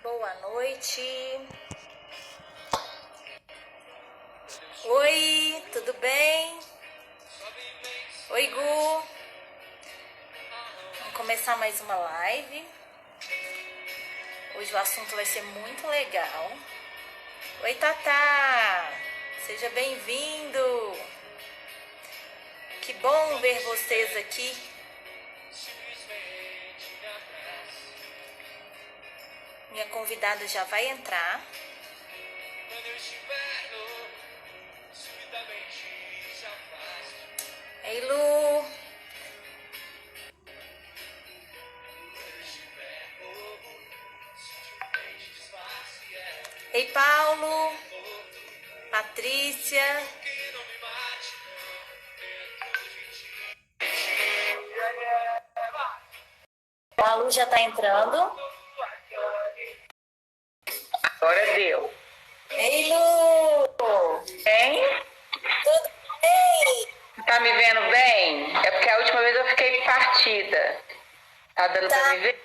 Boa noite. Oi, tudo bem? Oi, Gu. Vamos começar mais uma live. Hoje o assunto vai ser muito legal. Oi, Tatá. Seja bem-vindo. Que bom ver vocês aqui. Minha convidada já vai entrar. Ei, Lu. Ei, Paulo. Patrícia. A Lu já tá entrando. Agora deu. Ei, Lu. Bem? Tudo bem? Tá me vendo bem? É porque a última vez eu fiquei partida. Tá dando pra me ver?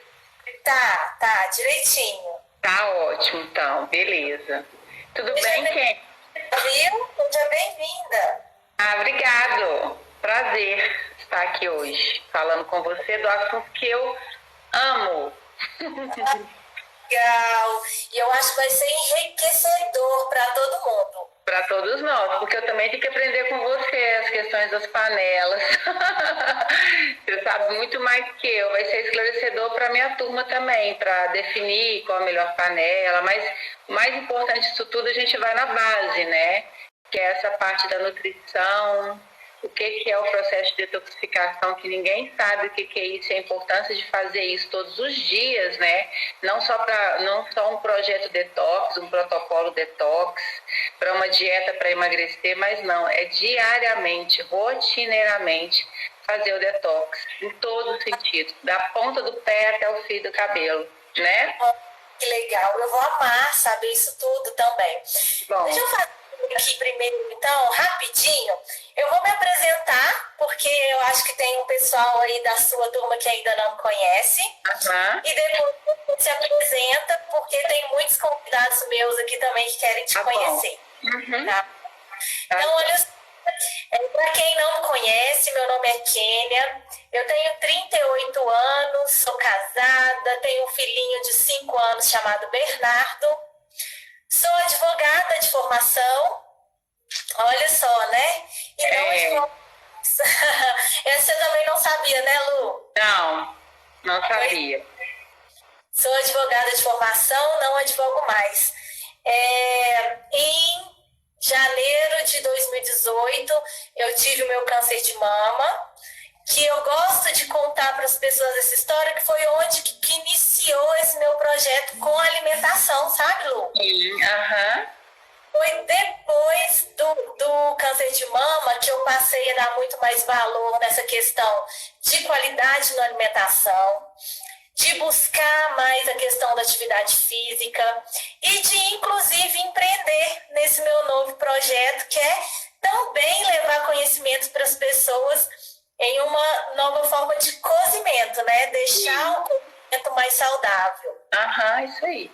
Tá, direitinho. Tá ótimo, então. Beleza. Tudo bem, Ken? Viu? Seja bem-vinda. Obrigado. Prazer estar aqui hoje, falando com você do assunto que eu amo. Legal. E eu acho que vai ser enriquecedor para todo mundo. Para todos nós, porque eu também tenho que aprender com você as questões das panelas. Você sabe muito mais que eu. Vai ser esclarecedor para minha turma também, para definir qual a melhor panela. Mas o mais importante disso tudo, a gente vai na base, né? Que é essa parte da nutrição, o que é o processo de detoxificação, que ninguém sabe o que é isso, a importância de fazer isso todos os dias, né? Não só um projeto detox, um protocolo detox, para uma dieta para emagrecer, mas não, é diariamente, rotineiramente, fazer o detox, em todo sentido, da ponta do pé até o fio do cabelo, né? Que legal, eu vou amar saber isso tudo também. Bom. Deixa eu fazer aqui primeiro, então, rapidinho. Eu vou me apresentar, porque eu acho que tem um pessoal aí da sua turma que ainda não me conhece. E depois você se apresenta, porque tem muitos convidados meus aqui também que querem te conhecer. Tá? Então, olha só. Para quem não me conhece, meu nome é Kênia, eu tenho 38 anos, sou casada, tenho um filhinho de 5 anos chamado Bernardo, sou advogada de formação, olha só, né? E não essa você também não sabia, né, Lu? Não sabia. Sou advogada de formação, não advogo mais. Em janeiro de 2018, eu tive o meu câncer de mama, que eu gosto de contar para as pessoas essa história, que foi onde que iniciou esse meu projeto com alimentação, sabe, Lu? Foi depois do câncer de mama que eu passei a dar muito mais valor nessa questão de qualidade na alimentação, de buscar mais a questão da atividade física e de, inclusive, empreender nesse meu novo projeto, que é também levar conhecimento para as pessoas em uma nova forma de cozimento, né? Deixar o cozimento mais saudável. Isso aí.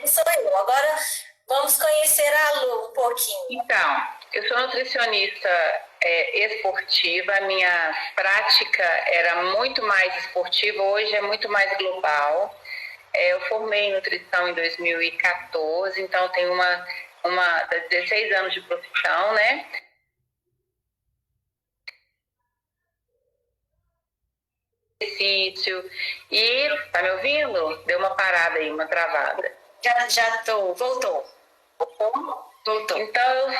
Sou eu. Agora, vamos conhecer a Lu um pouquinho. Então, eu sou nutricionista esportiva, a minha prática era muito mais esportiva, hoje é muito mais global. Eu formei em nutrição em 2014, então tenho 16 anos de profissão, né? Exercício. E, tá me ouvindo? Deu uma parada aí, uma travada. Já tô, voltou. Então,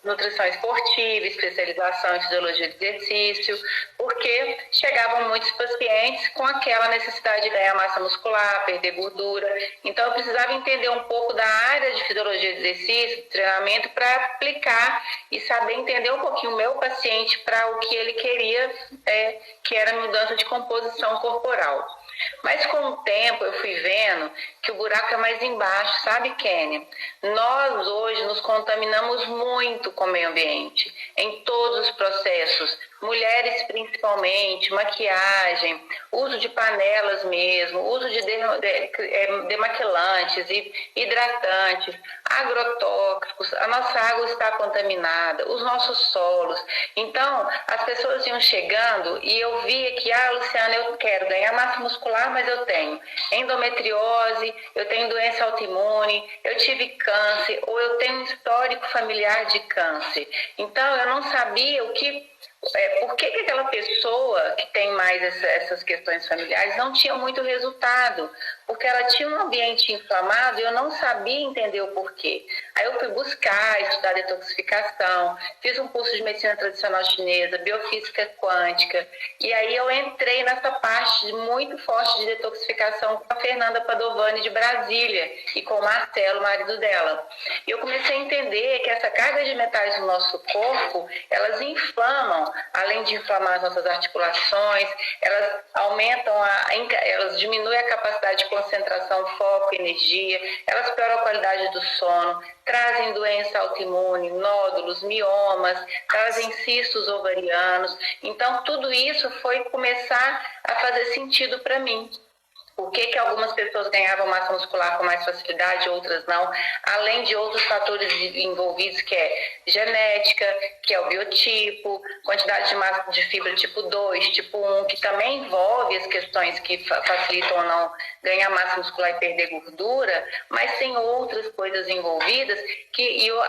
nutrição esportiva, especialização em fisiologia de exercício, porque chegavam muitos pacientes com aquela necessidade de ganhar massa muscular, perder gordura. Então, eu precisava entender um pouco da área de fisiologia de exercício, de treinamento, para aplicar e saber entender um pouquinho o meu paciente para o que ele queria, que era mudança de composição corporal. Mas com o tempo eu fui vendo que o buraco é mais embaixo, sabe, Kênia? Nós hoje nos contaminamos muito com o meio ambiente, em todos os processos, mulheres principalmente, maquiagem, uso de panelas mesmo, uso de demaquilantes e hidratantes, agrotóxicos, a nossa água está contaminada, os nossos solos. Então, as pessoas iam chegando e eu via que, Luciana, eu quero ganhar massa muscular, mas eu tenho endometriose, eu tenho doença autoimune, eu tive câncer, ou eu tenho um histórico familiar de câncer. Então, eu não sabia por que aquela pessoa que tem mais essas questões familiares não tinha muito resultado, porque ela tinha um ambiente inflamado e eu não sabia entender o porquê. Aí eu fui buscar, estudar detoxificação, fiz um curso de medicina tradicional chinesa, biofísica quântica, e aí eu entrei nessa parte muito forte de detoxificação com a Fernanda Padovani de Brasília e com o Marcelo, marido dela. E eu comecei a entender que essa carga de metais no nosso corpo, elas inflamam, além de inflamar as nossas articulações, elas aumentam, elas diminuem a capacidade de concentração, foco, energia, elas pioram a qualidade do sono, trazem doença autoimune, nódulos, miomas, trazem cistos ovarianos. Então, tudo isso foi começar a fazer sentido para mim. Por que algumas pessoas ganhavam massa muscular com mais facilidade, outras não? Além de outros fatores envolvidos, que é genética, que é o biotipo, quantidade de massa de fibra tipo 2, tipo 1, que também envolve as questões que facilitam ou não ganhar massa muscular e perder gordura, mas tem outras coisas envolvidas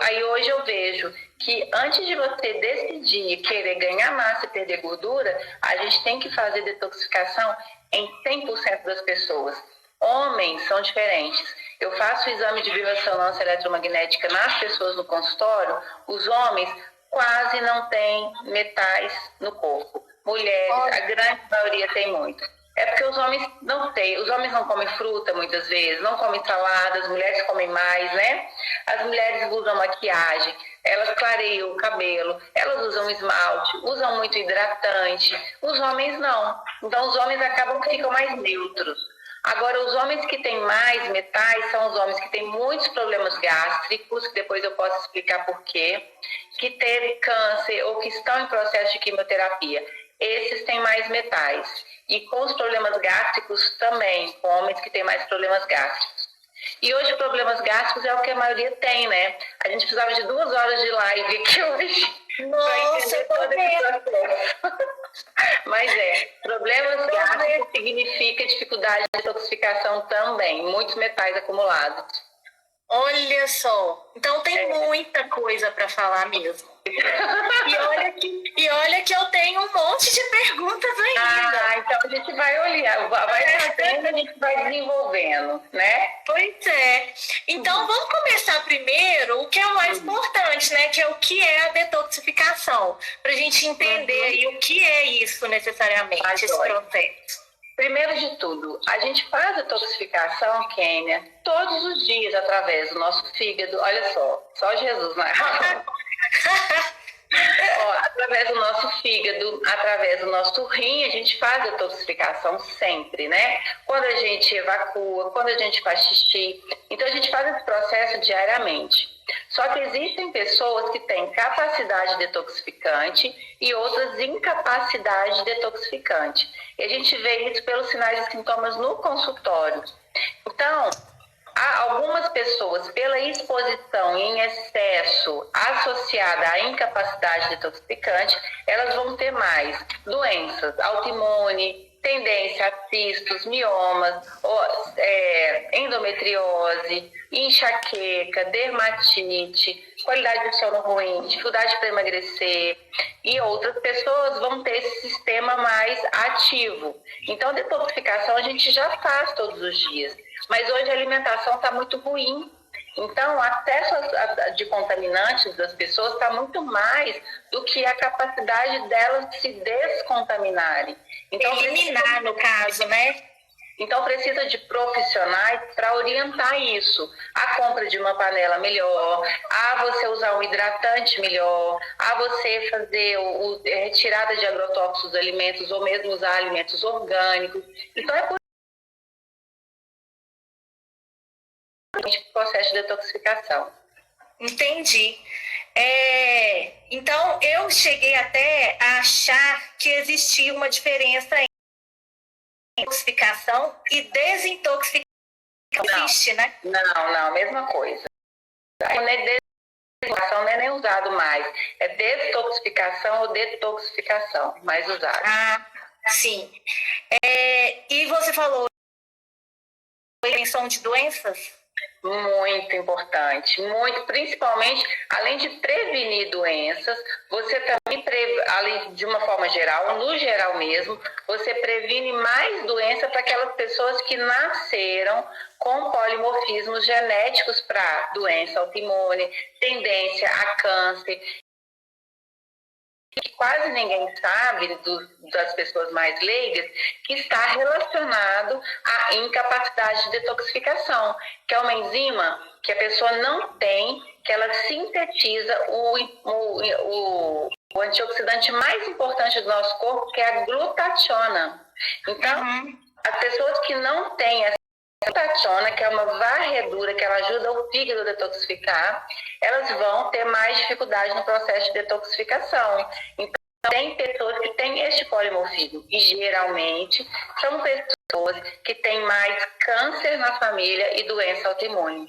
aí hoje eu vejo que antes de você decidir querer ganhar massa e perder gordura, a gente tem que fazer detoxificação em 100% das pessoas. Homens são diferentes. Eu faço o exame de biorressonância eletromagnética nas pessoas no consultório, os homens quase não têm metais no corpo. Mulheres, a grande maioria tem muito. É porque os homens não têm, os homens não comem fruta muitas vezes, não comem salada, as mulheres comem mais, né? As mulheres usam maquiagem, elas clareiam o cabelo, elas usam esmalte, usam muito hidratante, os homens não. Então os homens acabam que ficam mais neutros. Agora, os homens que têm mais metais são os homens que têm muitos problemas gástricos, que depois eu posso explicar por quê, que teve câncer ou que estão em processo de quimioterapia. Esses têm mais metais. E com os problemas gástricos também, com homens que têm mais problemas gástricos. E hoje problemas gástricos é o que a maioria tem, né? A gente precisava de 2 horas de live aqui hoje. Nossa, eu tô vendo. Mas problemas gástricos significa dificuldade de detoxificação também, muitos metais acumulados. Olha só, então tem muita coisa para falar mesmo. E olha que eu tenho um monte de perguntas ainda. Então a gente vai olhar, vai fazendo, a gente vai desenvolvendo, né? Pois é. Então vamos começar primeiro o que é o mais importante, né? Que é o que é a detoxificação, para a gente entender aí o que é isso necessariamente, esse processo. Primeiro de tudo, a gente faz a detoxificação, Kênia, todos os dias através do nosso fígado. Olha só Jesus, né? Através do nosso fígado, através do nosso rim, a gente faz a detoxificação sempre, né? Quando a gente evacua, quando a gente faz xixi. Então, a gente faz esse processo diariamente. Só que existem pessoas que têm capacidade detoxificante e outras incapacidade detoxificante. E a gente vê isso pelos sinais e sintomas no consultório. Então, algumas pessoas, pela exposição em excesso associada à incapacidade detoxificante, elas vão ter mais doenças autoimune, tendência a cistos, miomas, endometriose, enxaqueca, dermatite, qualidade de sono ruim, dificuldade para emagrecer, e outras pessoas vão ter esse sistema mais ativo. Então, a detoxificação a gente já faz todos os dias, mas hoje a alimentação está muito ruim. Então, o acesso de contaminantes das pessoas está muito mais do que a capacidade delas se descontaminarem. Então, eliminar, no caso, né? Então, precisa de profissionais para orientar isso. A compra de uma panela melhor, a você usar um hidratante melhor, a você fazer a retirada de agrotóxicos dos alimentos ou mesmo usar alimentos orgânicos. Então, é por o processo de detoxificação. Entendi. Então, eu cheguei até a achar que existia uma diferença entre intoxicação e desintoxicação. Existe, né? Não, mesma coisa. Não é desintoxicação, não é nem usado mais. É detoxificação ou detoxificação, mais usado. Ah, sim. E você falou prevenção de doenças? Muito importante, muito, principalmente, além de prevenir doenças, você também, além de uma forma geral, no geral mesmo, você previne mais doença para aquelas pessoas que nasceram com polimorfismos genéticos para doença autoimune, tendência a câncer. Que quase ninguém sabe, das pessoas mais leigas, que está relacionado à incapacidade de detoxificação, que é uma enzima que a pessoa não tem, que ela sintetiza o antioxidante mais importante do nosso corpo, que é a glutationa. Então, as pessoas que não têm essa glutationa, que é uma varredura que ela ajuda o fígado a detoxificar, elas vão ter mais dificuldade no processo de detoxificação. Então, tem pessoas que têm este polimorfismo e geralmente são pessoas que têm mais câncer na família e doença autoimune.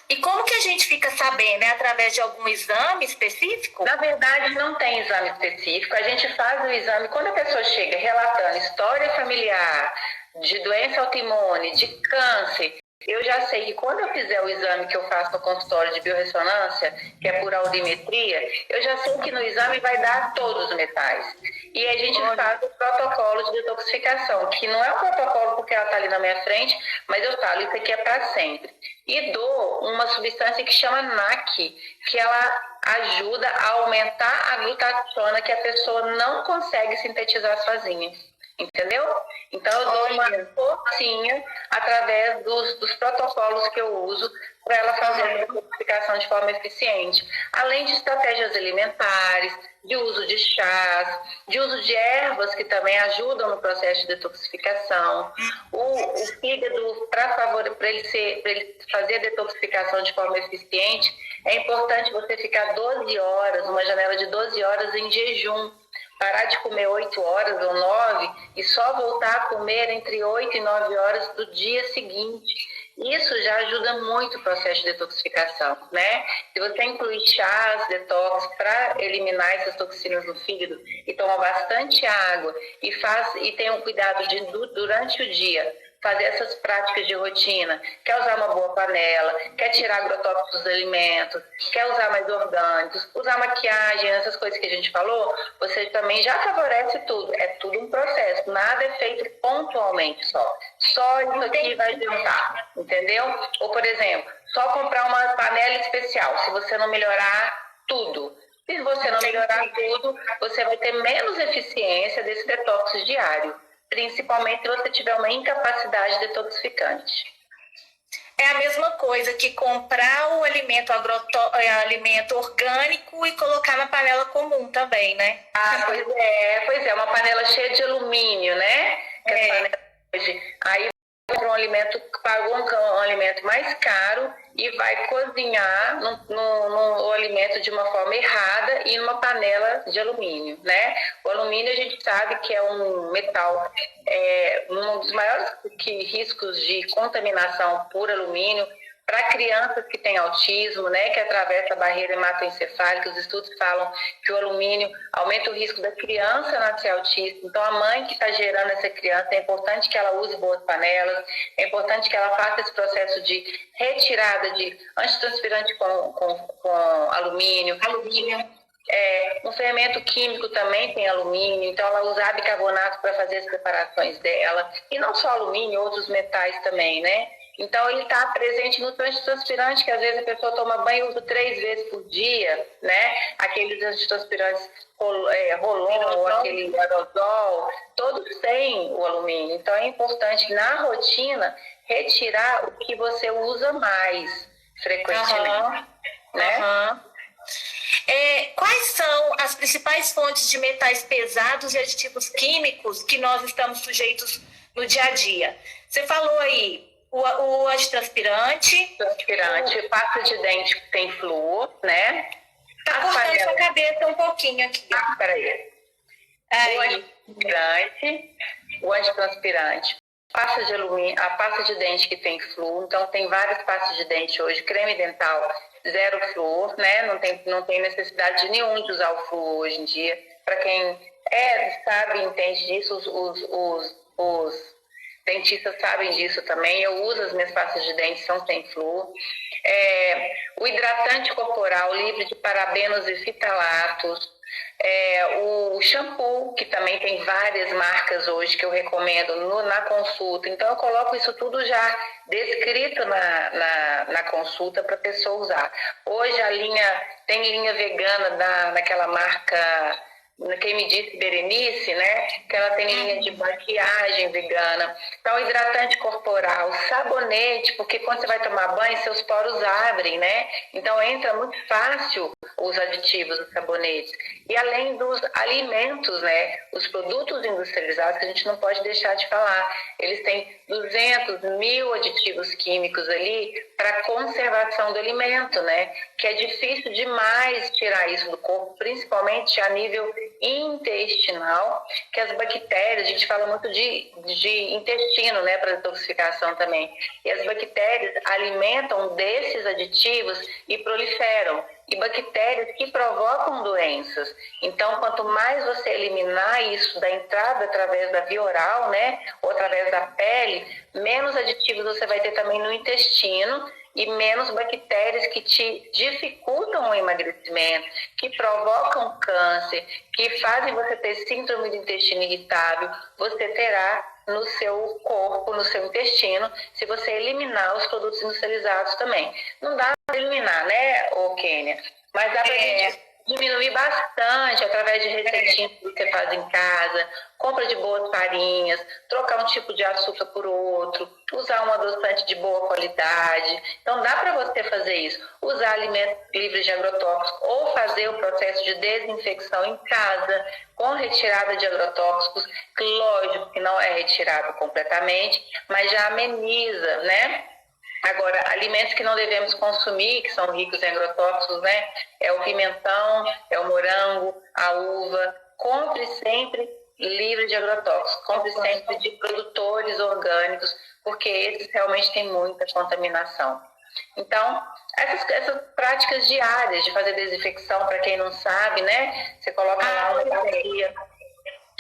E como que a gente fica sabendo? É através de algum exame específico? Na verdade, não tem exame específico. A gente faz o exame quando a pessoa chega relatando história familiar, de doença autoimune, de câncer. Eu já sei que quando eu fizer o exame que eu faço no consultório de biorressonância, que é por aurimetria, eu já sei que no exame vai dar todos os metais. E a gente faz o protocolo de detoxificação, que não é um protocolo porque ela está ali na minha frente, mas eu falo, isso aqui é para sempre. E dou uma substância que chama NAC, que ela ajuda a aumentar a glutationa que a pessoa não consegue sintetizar sozinha. Entendeu? Então, eu dou uma forcinha através dos protocolos que eu uso para ela fazer a detoxificação de forma eficiente. Além de estratégias alimentares, de uso de chás, de uso de ervas que também ajudam no processo de detoxificação. O fígado, para ele fazer a detoxificação de forma eficiente, é importante você ficar 12 horas, uma janela de 12 horas em jejum. Parar de comer 8 horas ou 9 e só voltar a comer entre 8 e 9 horas do dia seguinte. Isso já ajuda muito o processo de detoxificação, né? Se você incluir chás, detox para eliminar essas toxinas no fígado e toma bastante água e tem um cuidado de durante o dia fazer essas práticas de rotina, quer usar uma boa panela, quer tirar agrotóxicos dos alimentos, quer usar mais orgânicos, usar maquiagem, essas coisas que a gente falou, você também já favorece tudo. É tudo um processo, nada é feito pontualmente só. Só isso aqui vai adiantar, entendeu? Ou, por exemplo, só comprar uma panela especial, se você não melhorar tudo. Se você não melhorar tudo, você vai ter menos eficiência desse detox diário. Principalmente se você tiver uma incapacidade detoxificante. É a mesma coisa que comprar o alimento orgânico e colocar na panela comum também, né? Ah, pois é, uma panela cheia de alumínio, né? Aí um alimento, pagou um alimento mais caro e vai cozinhar no alimento de uma forma errada e numa panela de alumínio, né? O alumínio a gente sabe que é um metal, um dos maiores riscos de contaminação por alumínio para crianças que têm autismo, né, que atravessa a barreira hematoencefálica. Os estudos falam que o alumínio aumenta o risco da criança nascer autista. Então, a mãe que está gerando essa criança, é importante que ela use boas panelas, é importante que ela faça esse processo de retirada de antitranspirante com alumínio. Um fermento químico também tem alumínio, então ela usa bicarbonato para fazer as preparações dela. E não só alumínio, outros metais também, né? Então, ele está presente no antitranspirante, que às vezes a pessoa toma banho e usa 3 vezes por dia, né? Aqueles antitranspirantes Rolon, ou aquele aerosol, todos têm o alumínio. Então, é importante, na rotina, retirar o que você usa mais frequentemente, né? Quais são as principais fontes de metais pesados e aditivos químicos que nós estamos sujeitos no dia a dia? Você falou aí o antitranspirante. Pasta de dente tem flúor, né? Tá As cortando panelas. sua cabeça um pouquinho aqui. Peraí. Aí. O antitranspirante, pasta de alumínio, a pasta de dente que tem flúor, então tem várias pastas de dente hoje, creme dental, zero flúor, né? Não tem necessidade nenhum de usar o flúor hoje em dia. Para quem sabe, entende disso, os dentistas sabem disso também. Eu uso as minhas pastas de dente, são sem flúor. O hidratante corporal livre de parabenos e fitalatos. O shampoo, que também tem várias marcas hoje que eu recomendo na consulta. Então, eu coloco isso tudo já descrito na consulta para a pessoa usar. Hoje tem linha vegana naquela marca, quem me disse, Berenice, né? Que ela tem linha de maquiagem vegana. Então, hidratante corporal, sabonete, porque quando você vai tomar banho, seus poros abrem, né? Então, entra muito fácil os aditivos, os sabonetes. E além dos alimentos, né? Os produtos industrializados, que a gente não pode deixar de falar. Eles têm 200 mil aditivos químicos ali para conservação do alimento, né? Que é difícil demais tirar isso do corpo, principalmente a nível intestinal, que as bactérias, a gente fala muito de intestino, né, para detoxificação também, e as bactérias alimentam desses aditivos e proliferam, e bactérias que provocam doenças. Então, quanto mais você eliminar isso da entrada através da via oral, né, ou através da pele, menos aditivos você vai ter também no intestino, e menos bactérias que te dificultam o emagrecimento, que provocam câncer, que fazem você ter síndrome do intestino irritável, você terá no seu corpo, no seu intestino, se você eliminar os produtos industrializados também. Não dá para eliminar, né, Kênia? Mas dá para a gente diminuir bastante através de receitinhas que você faz em casa, compra de boas farinhas, trocar um tipo de açúcar por outro, usar um adoçante de boa qualidade. Então dá para você fazer isso, usar alimentos livres de agrotóxicos ou fazer o processo de desinfecção em casa com retirada de agrotóxicos, que lógico que não é retirado completamente, mas já ameniza, né? Agora, alimentos que não devemos consumir, que são ricos em agrotóxicos, né? É o pimentão, é o morango, a uva. Compre sempre livre de agrotóxicos, compre sempre de produtores orgânicos, porque esses realmente têm muita contaminação. Então, essas práticas diárias de fazer desinfecção, para quem não sabe, né? Você coloca lá uma bacia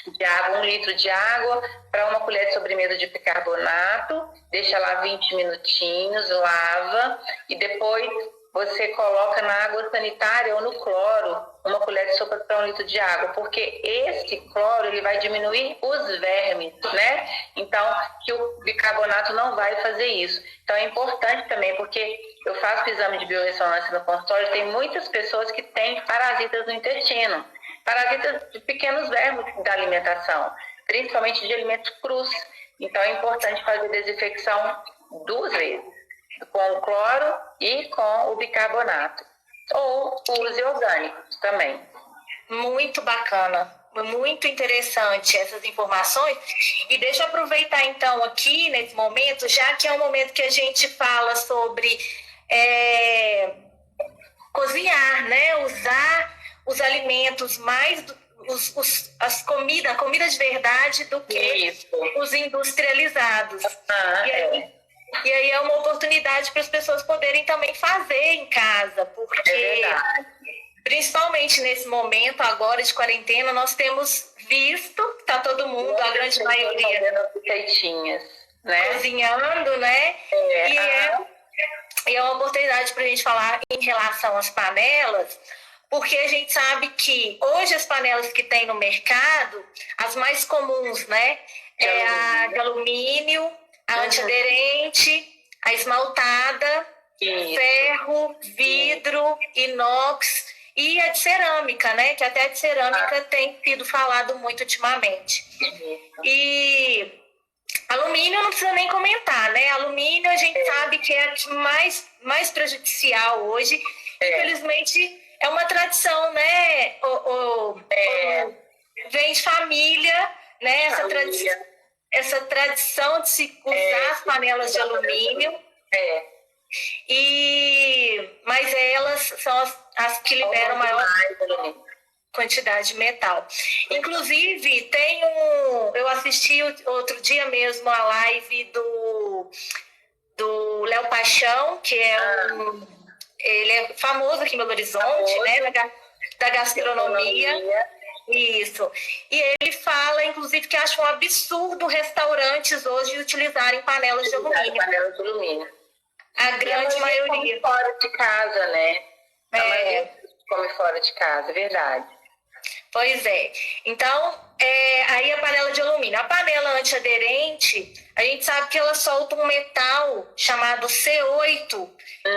de água, 1 litro de água para uma colher de sobremesa de bicarbonato, deixa lá 20 minutinhos, lava e depois você coloca na água sanitária ou no cloro 1 colher de sopa para 1 litro de água, porque esse cloro ele vai diminuir os vermes, né? Então, que o bicarbonato não vai fazer isso. Então, é importante também, porque eu faço exame de biorressonância no consultório, tem muitas pessoas que têm parasitas no intestino. Parasitas de pequenos vermes da alimentação, principalmente de alimentos crus. Então, é importante fazer desinfecção 2 vezes, com o cloro e com o bicarbonato. Ou use orgânicos também. Muito bacana, muito interessante essas informações. E deixa eu aproveitar, então, aqui nesse momento, já que é um momento que a gente fala sobre cozinhar, né? Usar os alimentos mais a comida de verdade do que os industrializados. E aí é uma oportunidade para as pessoas poderem também fazer em casa, porque principalmente nesse momento agora de quarentena nós temos visto, tá todo mundo, a grande maioria né? Cozinhando, né? E é uma oportunidade para a gente falar em relação às panelas, porque a gente sabe que hoje as panelas que tem no mercado, as mais comuns, né? A de alumínio, a antiaderente, a esmaltada, ferro, vidro, inox e a de cerâmica, né? Que até a de cerâmica tem sido falado muito ultimamente. E alumínio não precisa nem comentar, né? Alumínio a gente sabe que é a mais prejudicial hoje. Infelizmente, é uma tradição, né? Vem de família, né? Essa tradição de se usar as panelas de alumínio. Mas elas são as que liberam maior quantidade de metal. Inclusive, eu assisti outro dia mesmo a live do Léo Paixão, que ele é famoso aqui em Belo Horizonte, né, da gastronomia. Isso. E ele fala, inclusive, que acha um absurdo restaurantes hoje utilizarem panelas de alumínio. Panelas de alumínio. A grande maioria. Fora de casa, né? A maioria come fora de casa, é verdade. Pois é. Então, aí a panela de alumínio. A panela antiaderente, a gente sabe que ela solta um metal chamado C8,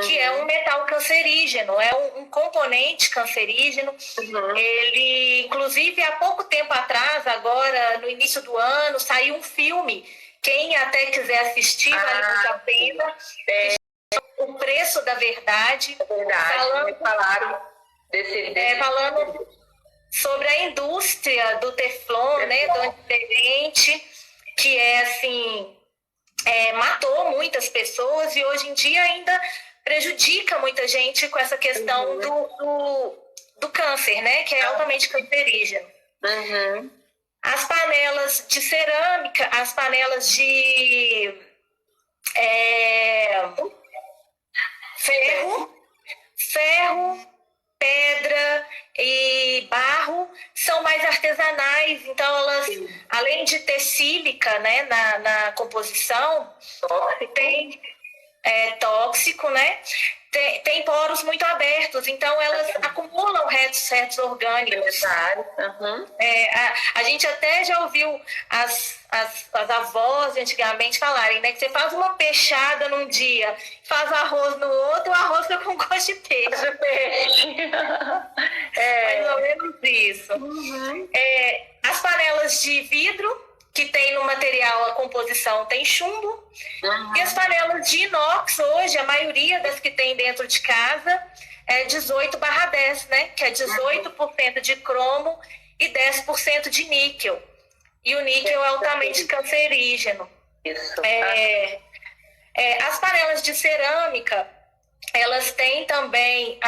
que é um metal cancerígeno, é um componente cancerígeno. Ele, inclusive, há pouco tempo atrás, agora no início do ano, saiu um filme. Quem até quiser assistir, vale muito a pena. O Preço da Verdade. É verdade, falaram falando sobre a indústria do Teflon, né, do antiaderente, que assim, matou muitas pessoas e hoje em dia ainda prejudica muita gente com essa questão do câncer, né, que é altamente cancerígeno. As panelas de cerâmica, as panelas de ferro, pedra e barro são mais artesanais, então elas, além de ter sílica, né, na composição, tem tóxico, né? Tem poros muito abertos, então elas acumulam restos orgânicos. A gente até já ouviu as avós antigamente falarem, né, que você faz uma peixada num dia, faz arroz no outro, o arroz fica com gosto de peixe. Mais ou menos isso. As panelas de vidro, que tem no material, a composição tem chumbo. E as panelas de inox, hoje, a maioria das que tem dentro de casa é 18/10, né? Que é 18% de cromo e 10% de níquel. E o níquel é altamente cancerígeno. As panelas de cerâmica, elas têm também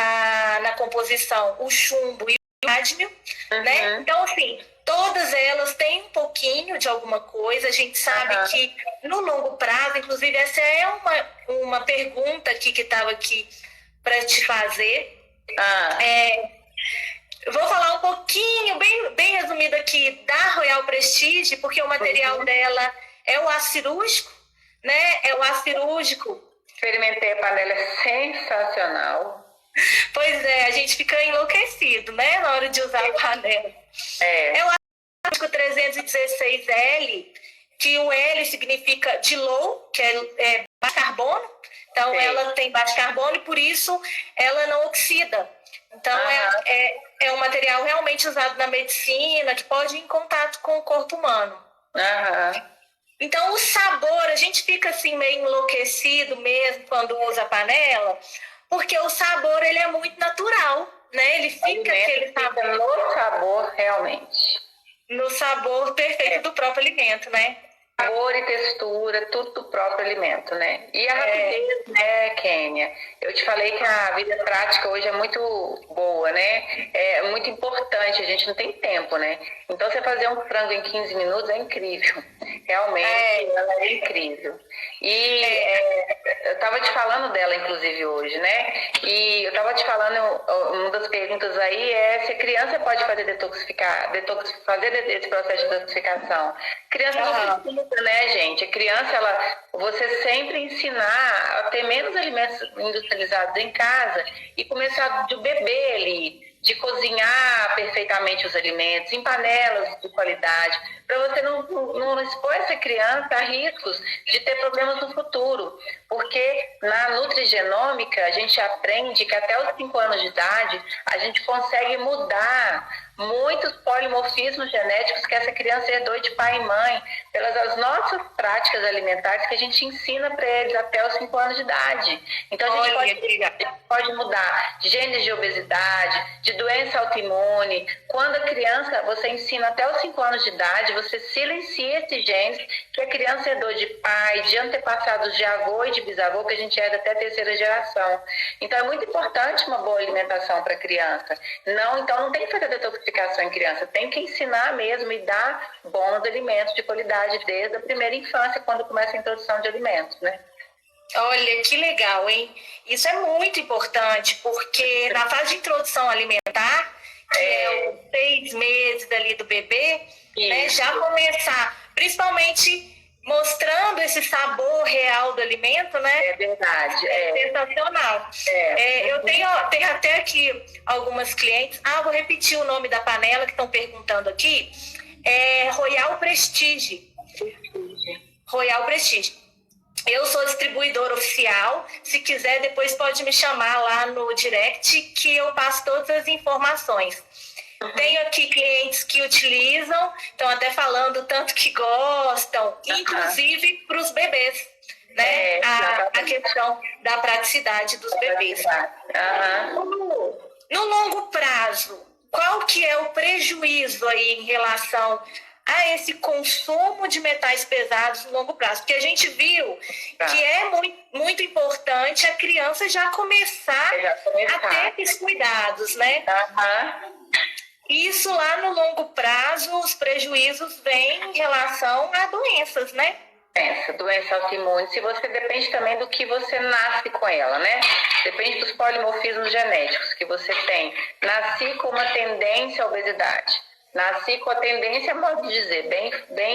na composição o chumbo e o cádmio, né? Então, assim, todas elas têm um pouquinho de alguma coisa. A gente sabe que no longo prazo, inclusive essa é uma pergunta aqui que estava aqui para te fazer. Eu vou falar um pouquinho, bem resumido aqui, da Royal Prestige, porque o material dela é o aço cirúrgico, né? É o aço cirúrgico. Experimentei a panela, é sensacional. Pois é, a gente fica enlouquecido, né, na hora de usar a panela. É o aço 316L, que o L significa de low, que é baixo carbono. Então, ela tem baixo carbono e, por isso, ela não oxida. Então, é um material realmente usado na medicina, que pode ir em contato com o corpo humano. Então, o sabor, a gente fica assim meio enlouquecido mesmo quando usa a panela, porque o sabor, ele é muito natural, né? Ele fica aquele sabor. No sabor, realmente. No sabor perfeito do próprio alimento, né? Sabor e textura, tudo do próprio alimento, né? E a rapidez, né, Kênia? Eu te falei que a vida prática hoje é muito boa, né? É muito importante, a gente não tem tempo, né? Então, você fazer um frango em 15 minutos é incrível. Realmente, ela é incrível. E eu estava te falando dela, inclusive, hoje, né? E eu estava te falando, uma das perguntas aí é se a criança pode fazer fazer esse processo de detoxificação. Criança não precisa, né, gente? A criança, você sempre ensinar a ter menos alimentos industrializados em casa e começar de beber ali, de cozinhar perfeitamente os alimentos em panelas de qualidade, para você não expor essa criança a riscos de ter problemas no futuro. Porque na nutrigenômica a gente aprende que até os 5 anos de idade a gente consegue mudar muitos polimorfismos genéticos que essa criança herdou de pai e mãe, pelas as nossas práticas alimentares que a gente ensina para eles até os 5 anos de idade. Então a gente pode mudar de genes de obesidade, de doença autoimune. Quando a criança, você ensina até os 5 anos de idade, você silencia esses genes que a criança herdou de pai, de antepassados de avô e de bisavô, que a gente herda até a 3ª geração. Então é muito importante uma boa alimentação para a criança. Então não tem que fazer detoxificação em criança, tem que ensinar mesmo e dar bons alimentos de qualidade desde a primeira infância, quando começa a introdução de alimentos, né? Olha, que legal, hein? Isso é muito importante, porque na fase de introdução alimentar, que é os 6 meses ali do bebê, né, já começar, principalmente mostrando esse sabor real do alimento, né? É verdade. É sensacional. Eu tenho até aqui algumas clientes. Vou repetir o nome da panela que estão perguntando aqui. É Royal Prestige. Royal Prestige. Eu sou distribuidora oficial. Se quiser, depois pode me chamar lá no direct que eu passo todas as informações. Tenho aqui clientes que utilizam, estão até falando tanto que gostam, inclusive para os bebês, né? A questão da praticidade dos bebês. No longo prazo, qual que é o prejuízo aí em relação a esse consumo de metais pesados no longo prazo? Porque a gente viu que é muito importante a criança já começar a ter esses cuidados, né? Isso lá no longo prazo, os prejuízos vêm em relação a doenças, né? Doença autoimune, se você depende também do que você nasce com ela, né? Depende dos polimorfismos genéticos que você tem. Nasci com uma tendência à obesidade. Nasci com a tendência, modo de dizer,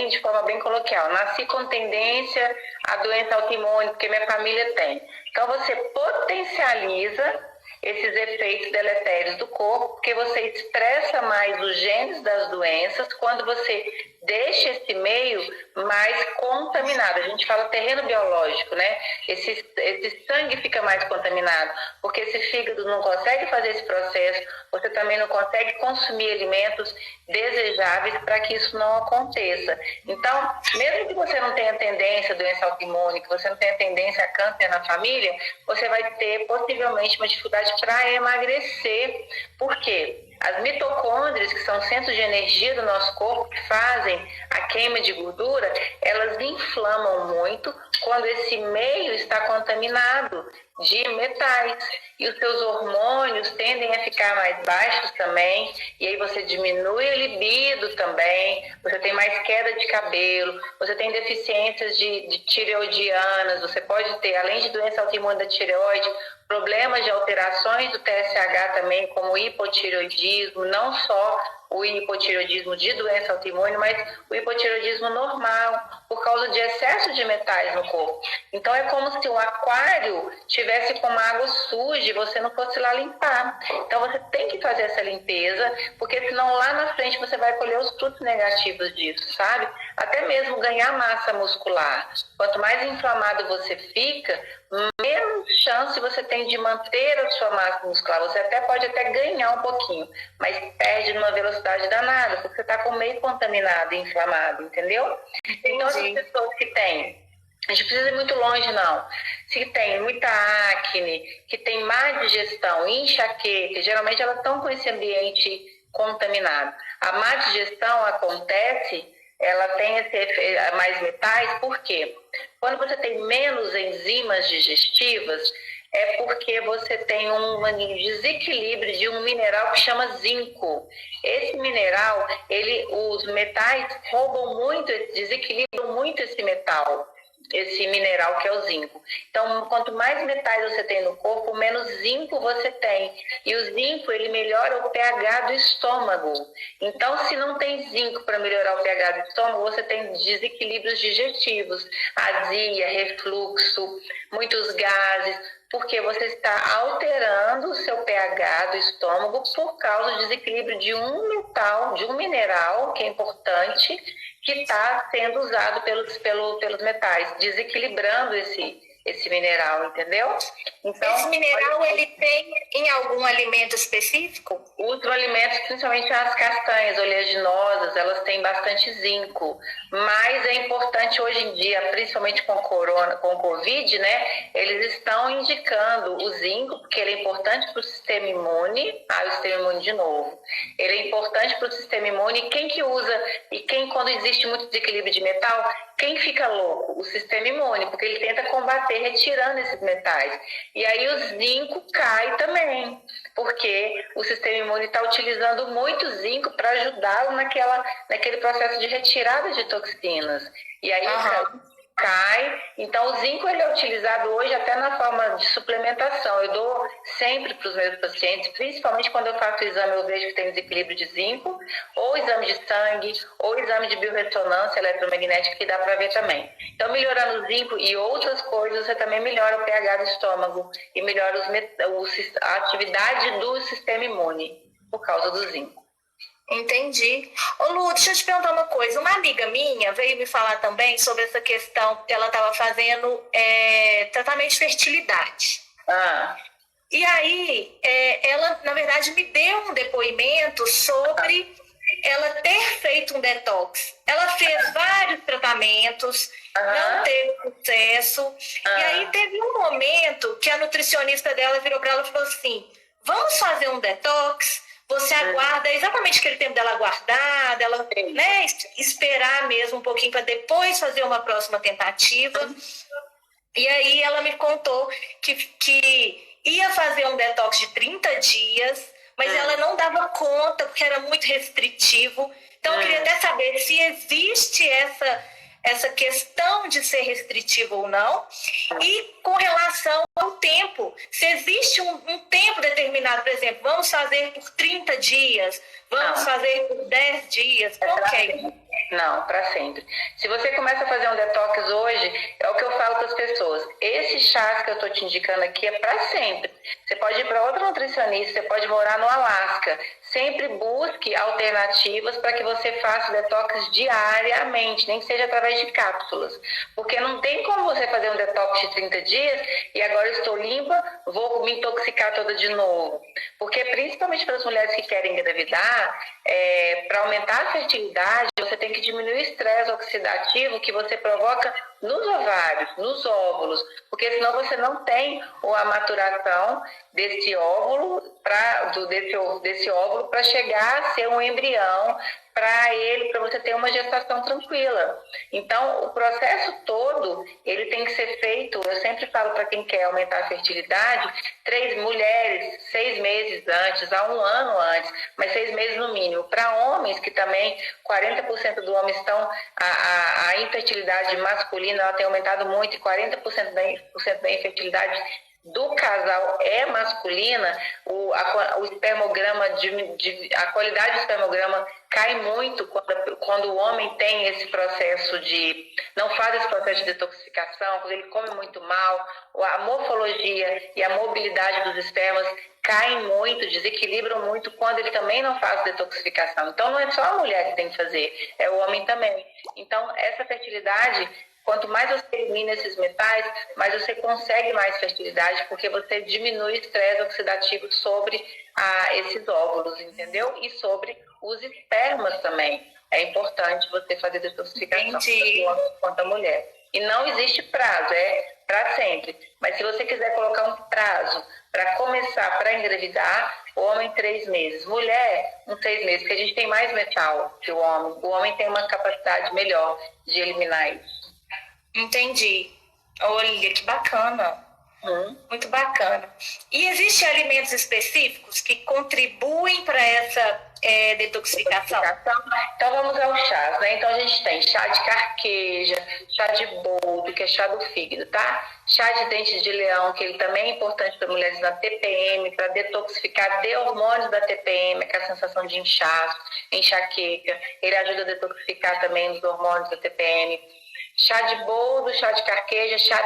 de forma bem coloquial. Nasci com tendência à doença autoimune, porque minha família tem. Então você potencializa esses efeitos deletérios do corpo, porque você expressa mais os genes das doenças quando você deixa esse meio mais contaminado. A gente fala terreno biológico, né? Esse sangue fica mais contaminado, porque esse fígado não consegue fazer esse processo, você também não consegue consumir alimentos desejáveis para que isso não aconteça. Então, mesmo que você não tenha tendência à doença autoimune, que você não tenha tendência a câncer na família, você vai ter possivelmente uma dificuldade para emagrecer. Por quê? As mitocôndrias, que são centros de energia do nosso corpo, que fazem a queima de gordura, elas inflamam muito quando esse meio está contaminado de metais. E os seus hormônios tendem a ficar mais baixos também, e aí você diminui a libido também, você tem mais queda de cabelo, você tem deficiências de tireoidianas, você pode ter, além de doença autoimune da tireoide, problemas de alterações do TSH também, como hipotireoidismo, não só o hipotireoidismo de doença autoimune, mas o hipotireoidismo normal, por causa de excesso de metais no corpo. Então é como se o aquário tivesse com uma água suja e você não fosse lá limpar. Então você tem que fazer essa limpeza, porque senão lá na frente você vai colher os frutos negativos disso, sabe? Até mesmo ganhar massa muscular. Quanto mais inflamado você fica, menos chance você tem de manter a sua massa muscular. Você pode até ganhar um pouquinho, mas perde numa velocidade danada, porque você está com o meio contaminado e inflamado, entendeu? Então, as pessoas que têm, a gente precisa ir muito longe, não. Se tem muita acne, que tem má digestão, enxaqueca, geralmente elas estão com esse ambiente contaminado. A má digestão acontece, ela tem mais metais, por quê? Quando você tem menos enzimas digestivas, é porque você tem um desequilíbrio de um mineral que chama zinco. Esse mineral, os metais roubam muito, desequilibram muito esse metal, esse mineral que é o zinco. Então, quanto mais metais você tem no corpo, menos zinco você tem. E o zinco, ele melhora o pH do estômago. Então, se não tem zinco para melhorar o pH do estômago, você tem desequilíbrios digestivos, azia, refluxo, muitos gases, porque você está alterando o seu pH do estômago por causa do desequilíbrio de um metal, de um mineral, que é importante, que está sendo usado pelos metais, desequilibrando esse mineral, entendeu? Então, esse mineral, ele tem em algum alimento específico? Os alimentos, principalmente as castanhas oleaginosas, elas têm bastante zinco, mas é importante hoje em dia, principalmente com corona, com Covid, né? Eles estão indicando o zinco, porque ele é importante para o sistema imune, o sistema imune de novo. Ele é importante para o sistema imune, quem que usa, e quem, quando existe muito desequilíbrio de metal, quem fica louco? O sistema imune, porque ele tenta combater retirando esses metais. E aí o zinco cai também, porque o sistema imune está utilizando muito zinco para ajudá-lo naquele processo de retirada de toxinas. E aí cai. Então o zinco ele é utilizado hoje até na forma de suplementação. Eu dou sempre para os meus pacientes, principalmente quando eu faço o exame, eu vejo que tem desequilíbrio de zinco, ou exame de sangue, ou exame de biorressonância eletromagnética, que dá para ver também. Então, melhorando o zinco e outras coisas, você também melhora o pH do estômago e melhora a atividade do sistema imune por causa do zinco. Entendi. Ô Lu, deixa eu te perguntar uma coisa. Uma amiga minha veio me falar também sobre essa questão que ela estava fazendo tratamento de fertilidade. E aí, ela, na verdade, me deu um depoimento sobre ela ter feito um detox. Ela fez vários tratamentos, não teve sucesso. E aí teve um momento que a nutricionista dela virou para ela e falou assim, vamos fazer um detox? Você aguarda exatamente aquele tempo dela aguardar, dela, né, esperar mesmo um pouquinho para depois fazer uma próxima tentativa. E aí ela me contou que ia fazer um detox de 30 dias, mas ela não dava conta porque era muito restritivo. Então eu queria até saber se existe essa questão de ser restritivo ou não, e com relação ao tempo, se existe um tempo determinado, por exemplo, vamos fazer por 30 dias, vamos fazer por 10 dias, ok. Não, para sempre. Se você começa a fazer um detox hoje, é o que eu falo para as pessoas, esse chás que eu estou te indicando aqui é para sempre. Você pode ir para outra nutricionista, você pode morar no Alasca. Sempre busque alternativas para que você faça detox diariamente, nem que seja através de cápsulas. Porque não tem como você fazer um detox de 30 dias e agora estou limpa, vou me intoxicar toda de novo. Porque principalmente para as mulheres que querem engravidar, para aumentar a fertilidade, você tem que diminuir o estresse oxidativo que você provoca nos ovários, nos óvulos, porque senão você não tem a maturação desse óvulo para chegar a ser um embrião para você ter uma gestação tranquila. Então, o processo todo, ele tem que ser feito, eu sempre falo para quem quer aumentar a fertilidade, 3 mulheres, 6 meses antes, a 1 ano antes, mas 6 meses no mínimo. Para homens, que também 40% do homem estão, a infertilidade masculina ela tem aumentado muito, e 40% da infertilidade do casal é masculina, o espermograma, a qualidade do espermograma cai muito quando o homem tem esse processo não faz esse processo de detoxificação, quando ele come muito mal, a morfologia e a mobilidade dos espermas caem muito, desequilibram muito quando ele também não faz detoxificação. Então não é só a mulher que tem que fazer, é o homem também. Então essa fertilidade, quanto mais você elimina esses metais, mais você consegue mais fertilidade, porque você diminui o estresse oxidativo sobre esses óvulos, entendeu? E sobre os espermas também. É importante você fazer detoxificação tanto o homem quanto a mulher. E não existe prazo, é para sempre. Mas se você quiser colocar um prazo para começar, para engravidar, o homem 3 meses, mulher 6 meses, porque a gente tem mais metal que o homem. O homem tem uma capacidade melhor de eliminar isso. Entendi. Olha, que bacana. Muito bacana. E existem alimentos específicos que contribuem para essa detoxificação? Então vamos aos chás, né? Então a gente tem chá de carqueja, chá de boldo, que é chá do fígado, tá? Chá de dente de leão, que ele também é importante para mulheres na TPM, para detoxificar de hormônios da TPM, que é a sensação de inchaço, enxaqueca. Ele ajuda a detoxificar também os hormônios da TPM. Chá de boldo, chá de carqueja, chá